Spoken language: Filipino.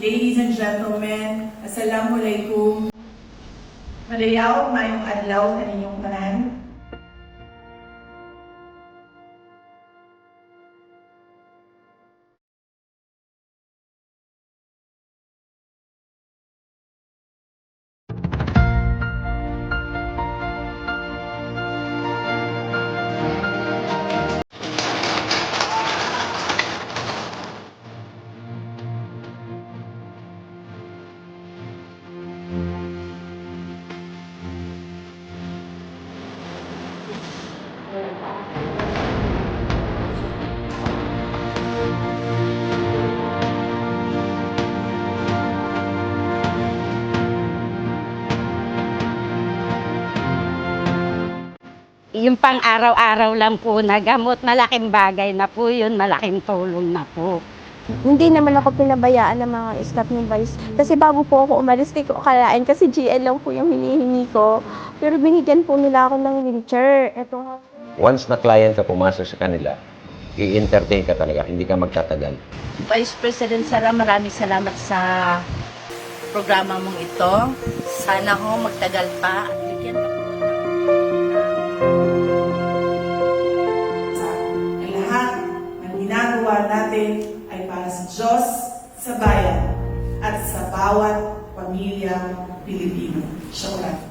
Ladies and gentlemen, Assalamualaikum. Malayaw, mayong adlaw sa inyong tanan. Yung pang araw-araw lang po na gamot, malaking bagay na po yun, malaking tulong na po. Hindi naman ako pinabayaan ng mga staff ni Vice. Kasi bago po ako umalis, di ko akalain kasi GL lang po yung hinihingi ko. Pero binigyan po nila ako ng wheelchair. Ito nga. Once na client ka pumasok sa kanila, i-entertain ka talaga, hindi ka magtatagal. Vice President Sara, maraming salamat sa programa mong ito. Sana ho magtagal pa at bigyan pa po Ang lahat ng ginagawa natin ay para sa Diyos, sa bayan, at sa bawat pamilyang Pilipino. Shukran.